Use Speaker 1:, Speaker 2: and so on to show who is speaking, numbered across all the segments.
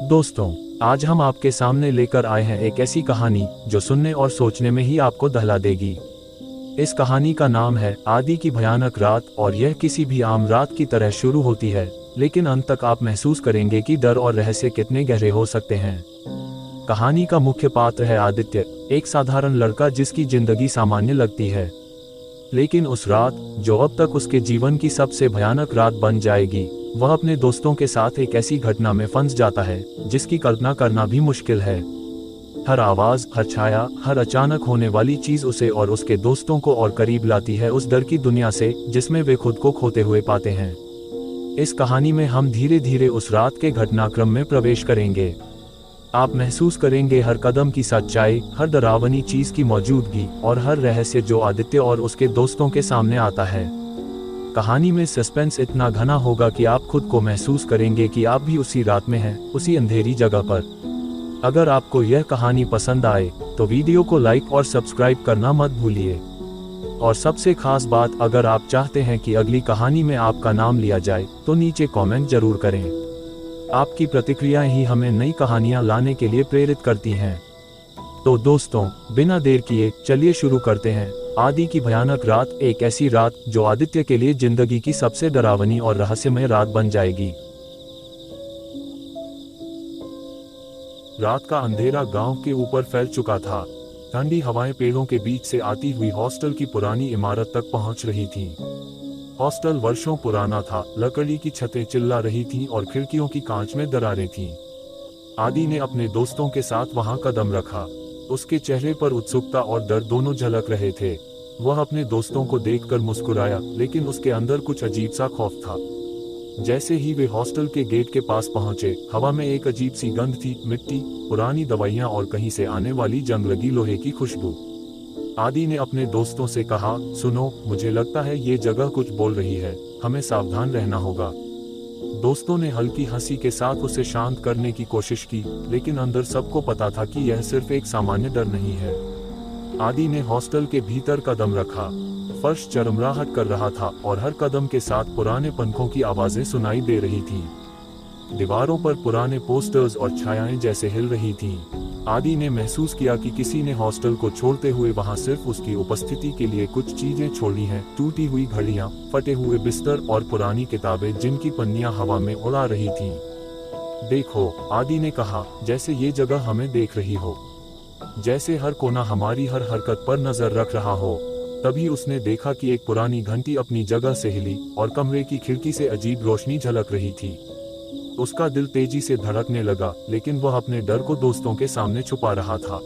Speaker 1: दोस्तों, आज हम आपके सामने लेकर आए हैं एक ऐसी कहानी जो सुनने और सोचने में ही आपको दहला देगी। इस कहानी का नाम है आदि की भयानक रात और यह किसी भी आम रात की तरह शुरू होती है, लेकिन अंत तक आप महसूस करेंगे कि डर और रहस्य कितने गहरे हो सकते हैं। कहानी का मुख्य पात्र है आदित्य, एक साधारण लड़का जिसकी जिंदगी सामान्य लगती है। लेकिन उस रात, जो अब तक उसके जीवन की सबसे भयानक रात बन जाएगी, वह अपने दोस्तों के साथ एक ऐसी घटना में फंस जाता है जिसकी कल्पना करना भी मुश्किल है। हर आवाज, हर छाया, हर अचानक होने वाली चीज उसे और उसके दोस्तों को और करीब लाती है उस डर की दुनिया से जिसमें वे खुद को खोते हुए पाते हैं। इस कहानी में हम धीरे धीरे उस रात के घटनाक्रम में प्रवेश करेंगे। आप महसूस करेंगे हर कदम की सच्चाई, हर डरावनी चीज की मौजूदगी और हर रहस्य जो आदित्य और उसके दोस्तों के सामने आता है। कहानी में सस्पेंस इतना घना होगा कि आप खुद को महसूस करेंगे कि आप भी उसी रात में हैं, उसी अंधेरी जगह पर। अगर आपको यह कहानी पसंद आए तो वीडियो को लाइक और सब्सक्राइब करना मत भूलिए। और सबसे खास बात, अगर आप चाहते हैं कि अगली कहानी में आपका नाम लिया जाए तो नीचे कमेंट जरूर करें। आपकी प्रतिक्रियाएं ही हमें नई कहानियां लाने के लिए प्रेरित करती हैं। तो दोस्तों, बिना देर किए चलिए शुरू करते हैं। आदि की भयानक रात, एक ऐसी रात जो आदित्य के लिए जिंदगी की सबसे डरावनी और रहस्यमय रात बन जाएगी। रात का अंधेरा गांव के ऊपर फैल चुका था। ठंडी हवाएं पेड़ों के बीच से आती हुई हॉस्टल की पुरानी इमारत तक पहुंच रही थीं। हॉस्टल वर्षों पुराना था, लकड़ी की छतें चिल्ला रही थीं और खिड़कियों की कांच में दरारें थीं। आदि ने अपने दोस्तों के साथ वहां कदम रखा। उसके चेहरे पर उत्सुकता और डर दोनों झलक रहे थे। वह अपने दोस्तों को देखकर मुस्कुराया, लेकिन उसके अंदर कुछ अजीब सा खौफ था। जैसे ही वे हॉस्टल के गेट के पास पहुंचे, हवा में एक अजीब सी गंध थी, मिट्टी, पुरानी दवाइयां और कहीं से आने वाली जंग लगी लोहे की खुशबू। आदि ने अपने दोस्तों से कहा, सुनो, मुझे लगता है ये जगह कुछ बोल रही है, हमें सावधान रहना होगा। दोस्तों ने हल्की हंसी के साथ उसे शांत करने की कोशिश की, लेकिन अंदर सबको पता था कि यह सिर्फ एक सामान्य डर नहीं है। आदि ने हॉस्टल के भीतर कदम रखा। फर्श चरमराहट कर रहा था और हर कदम के साथ पुराने पंखों की आवाजें सुनाई दे रही थीं। दीवारों पर पुराने पोस्टर्स और छायाएं जैसे हिल रही थीं। आदि ने महसूस किया कि किसी ने हॉस्टल को छोड़ते हुए वहां सिर्फ उसकी उपस्थिति के लिए कुछ चीजें छोड़ी हैं, टूटी हुई घड़ियां, फटे हुए बिस्तर और पुरानी किताबें जिनकी पन्नियां हवा में उड़ा रही थीं। देखो, आदि ने कहा, जैसे ये जगह हमें देख रही हो, जैसे हर कोना हमारी हर हरकत पर नजर रख रहा हो। तभी उसने देखा कि एक पुरानी घंटी अपनी जगह से हिली और कमरे की खिड़की से अजीब रोशनी झलक रही थी। उसका दिल तेजी से धड़कने लगा, लेकिन वह अपने डर को दोस्तों के सामने छुपा रहा था।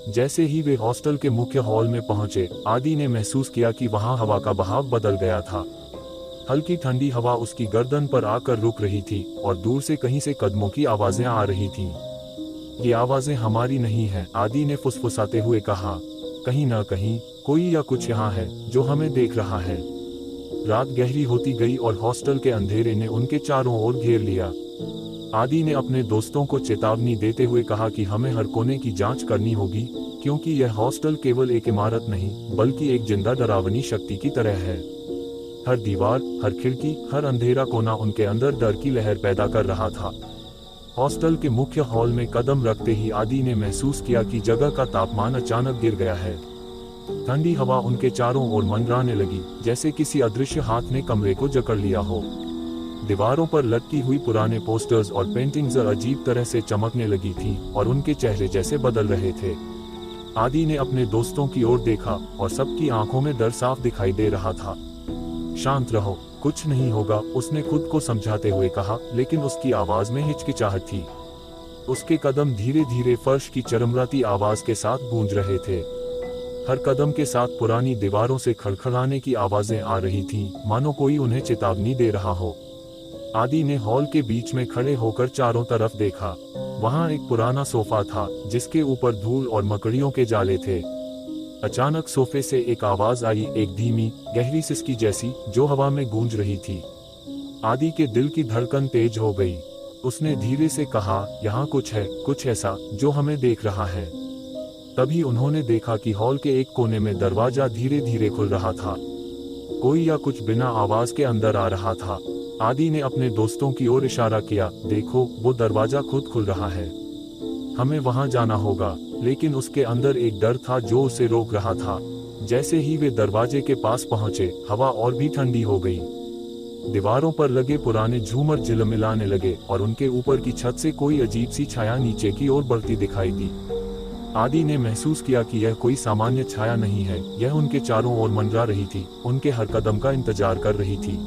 Speaker 1: जैसे ही वे हॉस्टल के मुख्य हॉल में पहुंचे, आदि ने महसूस किया कि वहां हवा का बहाव बदल गया था। हल्की ठंडी हवा उसकी गर्दन पर आकर रुक रही थी और दूर से कहीं से कदमों की आवाजें आ रही थीं। ये आवाजें हमारी नहीं हैं, आदि ने फुसफुसाते हुए कहा। कहीं ना कहीं कोई या कुछ यहाँ है जो हमें देख रहा है। रात गहरी होती गई और हॉस्टल के अंधेरे ने उनके चारों ओर घेर लिया। आदि ने अपने दोस्तों को चेतावनी देते हुए कहा कि हमें हर कोने की जांच करनी होगी, क्योंकि यह हॉस्टल केवल एक इमारत नहीं, बल्कि एक जिंदा डरावनी शक्ति की तरह है। हर दीवार, हर खिड़की, हर अंधेरा कोना उनके अंदर डर की लहर पैदा कर रहा था। हॉस्टल के मुख्य हॉल में कदम रखते ही आदि ने महसूस किया कि जगह का तापमान अचानक गिर गया है। ठंडी हवा उनके चारों ओर मंडराने लगी, जैसे किसी अदृश्य हाथ ने कमरे को जकड़ लिया हो। दीवारों पर लटकी हुई पुराने पोस्टर्स और पेंटिंग्स अजीब तरह से चमकने लगी थीं और उनके चेहरे जैसे बदल रहे थे। आदि ने अपने दोस्तों की ओर देखा और सबकी आंखों में डर साफ दिखाई दे रहा था। शांत रहो, कुछ नहीं होगा, उसने खुद को समझाते हुए कहा, लेकिन उसकी आवाज में हिचकिचाहट थी। उसके कदम धीरे धीरे फर्श की चरमराती आवाज के साथ गूंज रहे थे। हर कदम के साथ पुरानी दीवारों से खड़खड़ाने की आवाजें आ रही थीं, मानो कोई उन्हें चेतावनी दे रहा हो। आदि ने हॉल के बीच में खड़े होकर चारों तरफ देखा। वहां एक पुराना सोफा था जिसके ऊपर धूल और मकड़ियों के जाले थे। अचानक सोफे से एक आवाज आई, एक धीमी, गहरी सिसकी जैसी, जो हवा में गूंज रही थी। आदि के दिल की धड़कन तेज हो गई। उसने धीरे से कहा, यहाँ कुछ है, कुछ ऐसा जो हमें देख रहा है। तभी उन्होंने देखा कि हॉल के एक कोने में दरवाजा धीरे धीरे खुल रहा था। कोई या कुछ बिना आवाज के अंदर आ रहा था। आदि ने अपने दोस्तों की ओर इशारा किया, देखो वो दरवाजा खुद खुल रहा है, हमें वहां जाना होगा। लेकिन उसके अंदर एक डर था जो उसे रोक रहा था। जैसे ही वे दरवाजे के पास पहुंचे, हवा और भी ठंडी हो गई। दीवारों पर लगे पुराने झूमर झिलमिलाने लगे और उनके ऊपर की छत से कोई अजीब सी छाया नीचे की ओर बढ़ती दिखाई दी। आदि ने महसूस किया कि यह कोई सामान्य छाया नहीं है, यह उनके चारों ओर मंडरा रही थी, उनके हर कदम का इंतजार कर रही थी।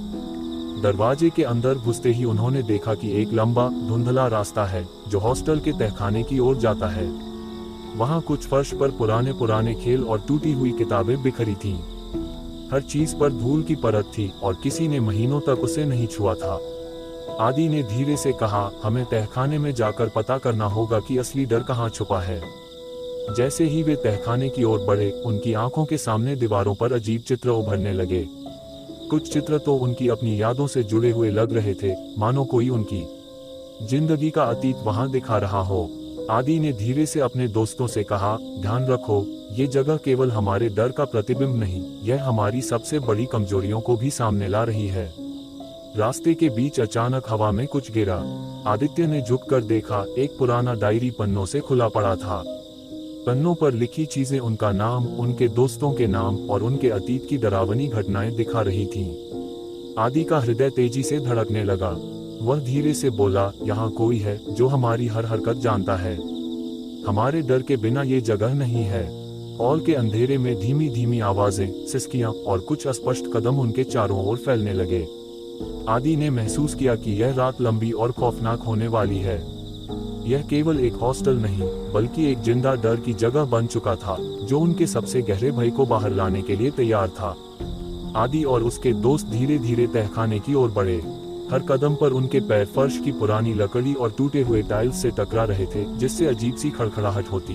Speaker 1: दरवाजे के अंदर घुसते ही उन्होंने देखा कि एक लंबा धुंधला रास्ता है जो हॉस्टल के तहखाने की ओर जाता है। वहां कुछ फर्श पर पुराने पुराने खेल और टूटी हुई किताबें बिखरी थीं। हर चीज पर धूल की परत थी और किसी ने महीनों तक उसे नहीं छुआ था। आदि ने धीरे से कहा, हमें तहखाने में जाकर पता करना होगा कि असली डर कहाँ छुपा है। जैसे ही वे तहखाने की ओर बढ़े, उनकी आंखों के सामने दीवारों पर अजीब चित्र उभरने लगे। कुछ चित्र तो उनकी अपनी यादों से जुड़े हुए लग रहे थे, मानो कोई उनकी जिंदगी का अतीत वहां दिखा रहा हो। आदि ने धीरे से अपने दोस्तों से कहा, ध्यान रखो, ये जगह केवल हमारे डर का प्रतिबिंब नहीं, यह हमारी सबसे बड़ी कमजोरियों को भी सामने ला रही है। रास्ते के बीच अचानक हवा में कुछ गिरा। आदित्य ने झुककर देखा, एक पुराना डायरी पन्नों से खुला पड़ा था। पन्नों पर लिखी चीजें उनका नाम, उनके दोस्तों के नाम और उनके अतीत की डरावनी घटनाएं दिखा रही थीं। आदि का हृदय तेजी से धड़कने लगा। वह धीरे से बोला, यहाँ कोई है जो हमारी हर हरकत जानता है। हमारे डर के बिना ये जगह नहीं है। हॉल के अंधेरे में धीमी धीमी आवाजें, सिसकियां और कुछ अस्पष्ट कदम उनके चारों ओर फैलने लगे। आदि ने महसूस किया कि यह रात लंबी और खौफनाक होने वाली है। यह केवल एक हॉस्टल नहीं, बल्कि एक जिंदा डर की जगह बन चुका था, जो उनके सबसे गहरे भय को बाहर लाने के लिए तैयार था। आदि और उसके दोस्त धीरे धीरे तहखाने की ओर बढ़े। हर कदम पर उनके पैर फर्श की पुरानी लकड़ी और टूटे हुए टाइल्स से टकरा रहे थे, जिससे अजीब सी खड़खड़ाहट होती।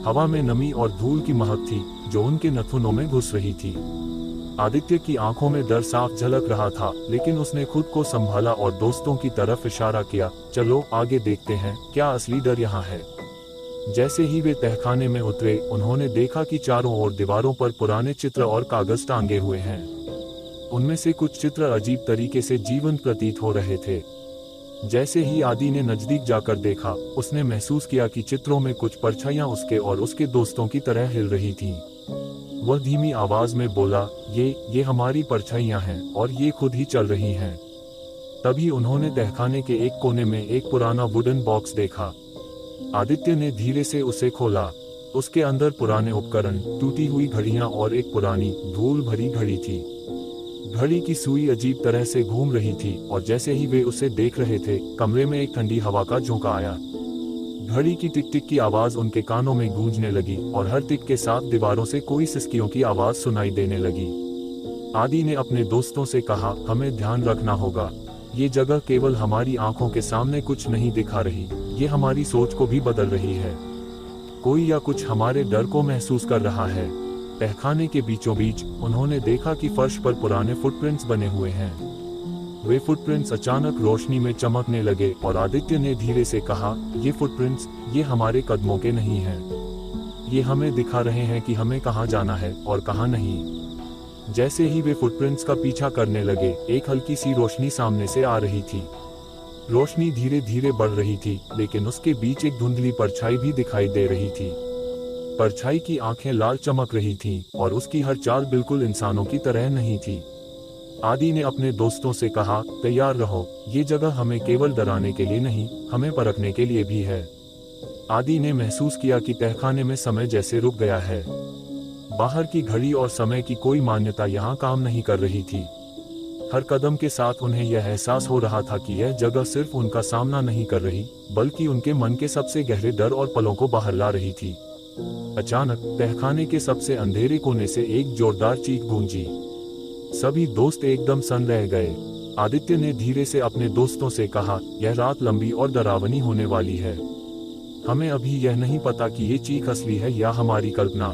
Speaker 1: हवा में नमी और धूल की महक थी जो उनके नाखूनों में घुस रही थी। आदित्य की आंखों में डर साफ झलक रहा था, लेकिन उसने खुद को संभाला और दोस्तों की तरफ इशारा किया, चलो आगे देखते हैं, क्या असली डर यहाँ है। जैसे ही वे तहखाने में उतरे, उन्होंने देखा कि चारों ओर दीवारों पर पुराने चित्र और कागज टांगे हुए हैं। उनमें से कुछ चित्र अजीब तरीके से जीवंत प्रतीत हो रहे थे। जैसे ही आदि ने नजदीक जाकर देखा, उसने महसूस किया कि चित्रों में कुछ परछाइयां उसके और उसके दोस्तों की तरह हिल रही थीं। वह धीमी आवाज में बोला, ये हमारी परछाइयां हैं और ये खुद ही चल रही हैं। तभी उन्होंने तहखाने के एक कोने में एक पुराना वुडन बॉक्स देखा। आदित्य ने धीरे से उसे खोला। उसके अंदर पुराने उपकरण, टूटी हुई घड़ियां और एक पुरानी धूल भरी घड़ी थी। घड़ी की सुई अजीब तरह से घूम रही थी और जैसे ही वे उसे देख रहे थे, कमरे में एक ठंडी हवा का झोंका आया। घड़ी की टिक टिक की आवाज उनके कानों में गूंजने लगी और हर टिक के साथ दीवारों से कोई सिसकियों की आवाज सुनाई देने लगी। आदि ने अपने दोस्तों से कहा, हमें ध्यान रखना होगा, ये जगह केवल हमारी आंखों के सामने कुछ नहीं दिखा रही, ये हमारी सोच को भी बदल रही है। कोई या कुछ हमारे डर को महसूस कर रहा है। तहखाने के बीचों बीच उन्होंने देखा कि फर्श पर पुराने फुटप्रिंट्स बने हुए हैं। वे फुटप्रिंट्स अचानक रोशनी में चमकने लगे और आदित्य ने धीरे से कहा, ये फुटप्रिंट्स, ये हमारे कदमों के नहीं हैं। ये हमें दिखा रहे हैं कि हमें कहाँ जाना है और कहाँ नहीं। जैसे ही वे फुटप्रिंट्स का पीछा करने लगे, एक हल्की सी रोशनी सामने से आ रही थी। रोशनी धीरे धीरे बढ़ रही थी, लेकिन उसके बीच एक धुंधली परछाई भी दिखाई दे रही थी। परछाई की आंखें लाल चमक रही थीं और उसकी हर चाल बिल्कुल इंसानों की तरह नहीं थी। आदि ने अपने दोस्तों से कहा, तैयार रहो, ये जगह हमें केवल डराने के लिए नहीं, हमें परखने के लिए भी है। आदि ने महसूस किया कि तहखाने में समय जैसे रुक गया है। बाहर की घड़ी और समय की कोई मान्यता यहाँ काम नहीं कर रही थी। हर कदम के साथ उन्हें यह एहसास हो रहा था कि यह जगह सिर्फ उनका सामना नहीं कर रही, बल्कि उनके मन के सबसे गहरे डर और पलों को बाहर ला रही थी। अचानक तहखाने के सबसे अंधेरे कोने से एक जोरदार चीख गूंजी। सभी दोस्त एकदम सन्न रह गए। आदित्य ने धीरे से अपने दोस्तों से कहा, यह रात लंबी और डरावनी होने वाली है। हमें अभी यह नहीं पता कि ये चीख असली है या हमारी कल्पना।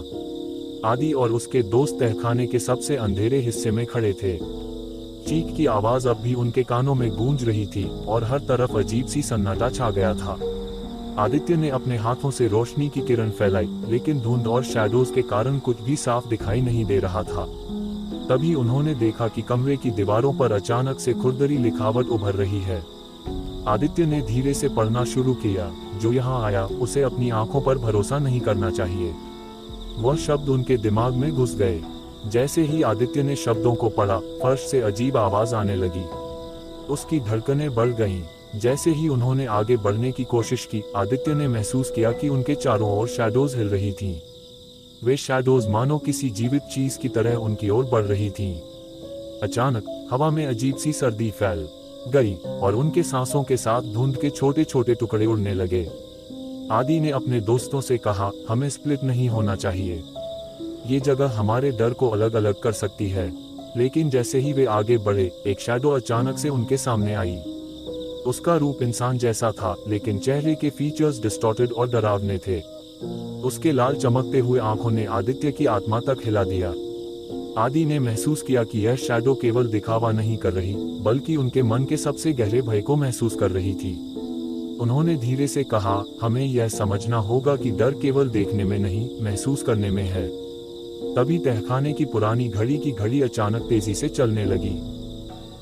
Speaker 1: आदि और उसके दोस्त तहखाने के सबसे अंधेरे हिस्से में खड़े थे। चीख की आवाज अब भी उनके कानों में गूंज रही थी और हर तरफ अजीब सी सन्नाटा छा गया था। आदित्य ने अपने हाथों से रोशनी की किरण फैलाई, लेकिन धुंध और शैडोज के कारण कुछ भी साफ दिखाई नहीं दे रहा था। तभी उन्होंने देखा कि कमरे की दीवारों पर अचानक से खुरदरी लिखावट उभर रही है। आदित्य ने धीरे से पढ़ना शुरू किया, जो यहाँ आया उसे अपनी आंखों पर भरोसा नहीं करना चाहिए। वह शब्द उनके दिमाग में घुस गए। जैसे ही आदित्य ने शब्दों को पढ़ा, फर्श से अजीब आवाज आने लगी। उसकी धड़कनें बढ़ गईं। जैसे ही उन्होंने आगे बढ़ने की कोशिश की, आदित्य ने महसूस किया कि उनके चारों ओर शैडोज हिल रही थीं। वे शैडोज मानो किसी जीवित चीज की तरह उनकी ओर बढ़ रही थीं। अचानक हवा में अजीब सी सर्दी फैल गई और उनके सांसों के साथ धुंध के छोटे छोटे टुकड़े उड़ने लगे। आदि ने अपने दोस्तों से कहा, हमें स्प्लिट नहीं होना चाहिए। ये जगह हमारे डर को अलग अलग कर सकती है। लेकिन जैसे ही वे आगे बढ़े, एक शैडो अचानक से उनके सामने आई। उसका रूप इंसान जैसा था, लेकिन चेहरे के फीचर्स डिस्टॉर्टेड और डरावने थे। उसके लाल चमकते हुए आंखों ने आदित्य की आत्मा तक हिला दिया। आदि ने महसूस किया कि यह शैडो केवल दिखावा नहीं कर रही, बल्कि उनके मन के सबसे गहरे भय को महसूस कर रही थी। उन्होंने धीरे से कहा, हमें यह समझना होगा कि डर केवल देखने में नहीं, महसूस करने में है। तभी तहखाने की पुरानी घड़ी की घड़ी अचानक तेजी से चलने लगी।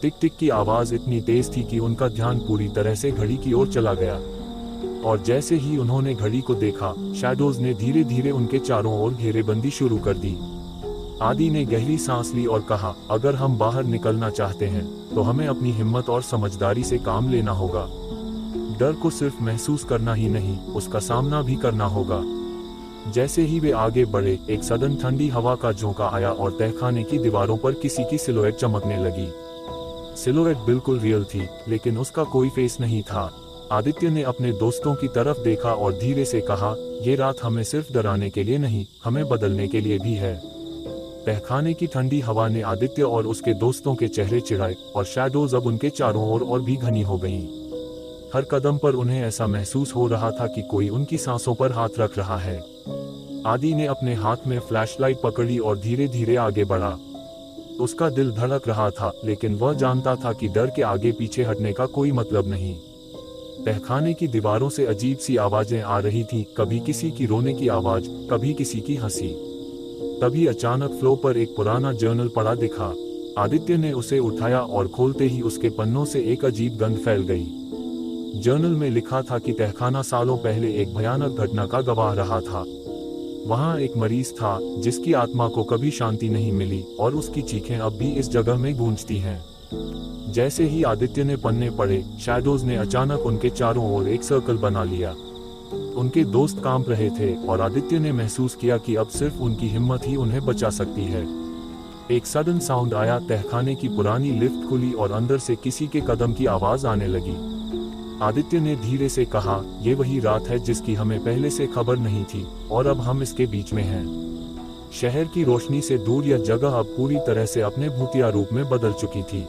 Speaker 1: टिक टिक की आवाज इतनी तेज थी कि उनका ध्यान पूरी तरह से घड़ी की ओर चला गया। और जैसे ही उन्होंने घड़ी को देखा, शैडोज ने धीरे धीरे उनके चारों ओर घेरेबंदी शुरू कर दी। आदि ने गहरी सांस ली और कहा, अगर हम बाहर निकलना चाहते हैं तो हमें अपनी हिम्मत और समझदारी से काम लेना होगा। डर को सिर्फ महसूस करना ही नहीं, उसका सामना भी करना होगा। जैसे ही वे आगे बढ़े, एक सडन ठंडी हवा का झोंका आया और तहखाने की दीवारों पर किसी की सिलुएट चमकने लगी। सिलुएट बिल्कुल रियल थी, लेकिन उसका कोई फेस नहीं था। आदित्य ने अपने दोस्तों की तरफ देखा और धीरे से कहा, ये रात हमें सिर्फ डराने के लिए नहीं, हमें बदलने के लिए भी है। तहखाने की ठंडी हवा ने आदित्य और उसके दोस्तों के चेहरे चिढ़ाए और शैडोज अब उनके चारों ओर और भी घनी हो गईं। हर कदम पर उन्हें ऐसा महसूस हो रहा था कि कोई उनकी सांसों पर हाथ रख रहा है। आदि ने अपने हाथ में फ्लैशलाइट पकड़ी और धीरे धीरे आगे बढ़ा। उसका दिल धड़क रहा था, लेकिन वह जानता था कि डर के आगे पीछे हटने का कोई मतलब नहीं। तहखाने की दीवारों से अजीब सी आवाजें आ रही थीं, कभी किसी की रोने की आवाज, कभी किसी की हंसी। तभी अचानक फ्लो पर एक पुराना जर्नल पड़ा दिखा। आदित्य ने उसे उठाया और खोलते ही उसके पन्नों से एक अजीब गंध फैल गई। जर्नल में लिखा था कि तहखाना सालों पहले एक भयानक घटना का गवाह रहा था। वहां एक मरीज था जिसकी आत्मा को कभी शांति नहीं मिली और उसकी चीखें अब भी इस जगह में गूंजती हैं। जैसे ही आदित्य ने पन्ने पढ़े, शैडोज ने अचानक उनके चारों ओर एक सर्कल बना लिया। उनके दोस्त कांप रहे थे और आदित्य ने महसूस किया कि अब सिर्फ उनकी हिम्मत ही उन्हें बचा सकती है। एक सडन साउंड आया, तहखाने की पुरानी लिफ्ट खुली और अंदर से किसी के कदम की आवाज आने लगी। आदित्य ने धीरे से कहा, ये वही रात है जिसकी हमें पहले से खबर नहीं थी और अब हम इसके बीच में हैं। शहर की रोशनी से दूर यह जगह अब पूरी तरह से अपने भूतिया रूप में बदल चुकी थी।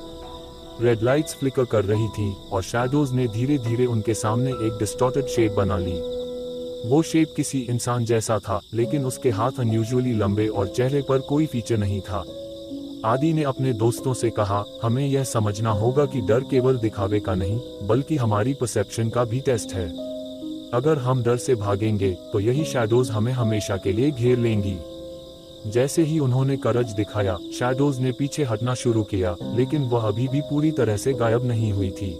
Speaker 1: रेड लाइट्स फ्लिकर कर रही थीं और शैडोज ने धीरे धीरे उनके सामने एक डिस्टॉर्टेड शेप बना ली। वो शेप किसी इंसान जैसा था, लेकिन उसके हाथ अनयूजुअली लंबे और चेहरे पर कोई फीचर नहीं था। आदि ने अपने दोस्तों से कहा, हमें यह समझना होगा कि डर केवल दिखावे का नहीं, बल्कि हमारी परसेप्शन का भी टेस्ट है। अगर हम डर से भागेंगे तो यही शैडोज हमें हमेशा के लिए घेर लेंगी। जैसे ही उन्होंने करज दिखाया, शैडोज ने पीछे हटना शुरू किया, लेकिन वह अभी भी पूरी तरह से गायब नहीं हुई थी।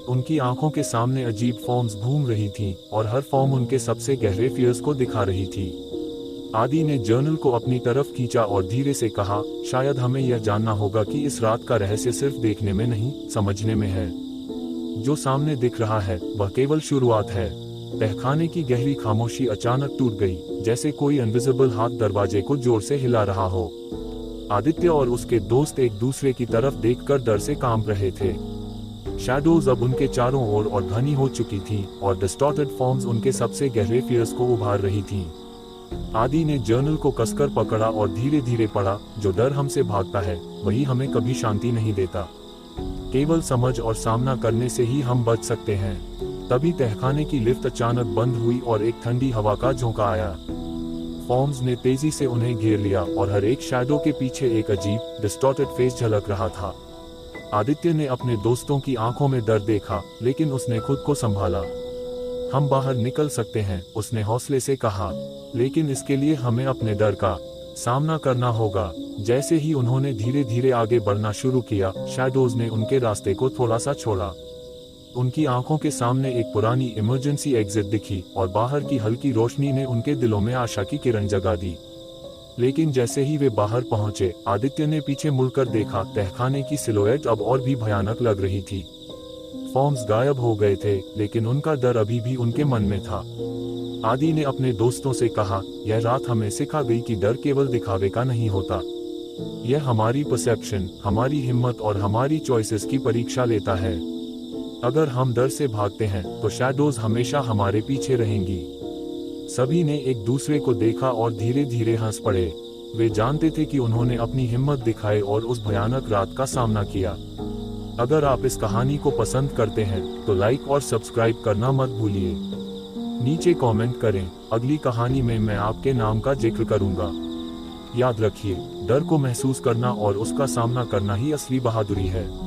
Speaker 1: उनकी आंखों के सामने अजीब फॉर्म्स घूम रही थीं और हर फॉर्म उनके सबसे गहरे फियर्स को दिखा रही थी। आदि ने जर्नल को अपनी तरफ खींचा और धीरे से कहा, शायद हमें यह जानना होगा कि इस रात का रहस्य सिर्फ देखने में नहीं, समझने में है। जो सामने दिख रहा है वह केवल शुरुआत है। तहखाने की गहरी खामोशी अचानक टूट गई, जैसे कोई इनविजिबल हाथ दरवाजे को जोर से हिला रहा हो। आदित्य और उसके दोस्त एक दूसरे की तरफ देखकर डर से कांप रहे थे। शैडोज अब उनके चारों ओर और घनी हो चुकी थीं और डिस्टॉर्टेड फॉर्म्स उनके सबसे गहरे फियर्स को उभार रही थीं। आदि ने जर्नल को कसकर पकड़ा और धीरे धीरे पढ़ा, जो डर हमसे भागता है वही हमें कभी शांति नहीं देता। केवल समझ और सामना करने से ही हम बच सकते हैं। तभी तहखाने की लिफ्ट अचानक बंद हुई और एक ठंडी हवा का झोंका आया। फॉर्म्स ने तेजी से उन्हें घेर लिया और हर एक शैडो के पीछे एक अजीब डिस्टॉर्टेड फेस झलक रहा था। आदित्य ने अपने दोस्तों की आंखों में डर देखा, लेकिन उसने खुद को संभाला। हम बाहर निकल सकते हैं, उसने हौसले से कहा, लेकिन इसके लिए हमें अपने डर का सामना करना होगा। जैसे ही उन्होंने धीरे धीरे आगे बढ़ना शुरू किया, शैडोज ने उनके रास्ते को थोड़ा सा छोड़ा। उनकी आंखों के सामने एक पुरानी इमरजेंसी एग्जिट दिखी और बाहर की हल्की रोशनी ने उनके दिलों में आशा की किरण जगा दी। लेकिन जैसे ही वे बाहर पहुंचे, आदित्य ने पीछे मुड़कर देखा। तहखाने की सिलुएट अब और भी भयानक लग रही थी। फॉर्म्स गायब हो गए थे, लेकिन उनका डर अभी भी उनके मन में था। आदि ने अपने दोस्तों से कहा, यह रात हमें सिखा गई कि डर केवल दिखावे का नहीं होता। यह हमारी परसेप्शन, हमारी हिम्मत और हमारी चॉइसेस की परीक्षा लेता है। अगर हम डर से भागते हैं तो शैडोज हमेशा हमारे पीछे रहेंगी। सभी ने एक दूसरे को देखा और धीरे धीरे हंस पड़े। वे जानते थे कि उन्होंने अपनी हिम्मत दिखाई और उस भयानक रात का सामना किया। अगर आप इस कहानी को पसंद करते हैं तो लाइक और सब्सक्राइब करना मत भूलिए। नीचे कमेंट करें, अगली कहानी में मैं आपके नाम का जिक्र करूंगा। याद रखिए, डर को महसूस करना और उसका सामना करना ही असली बहादुरी है।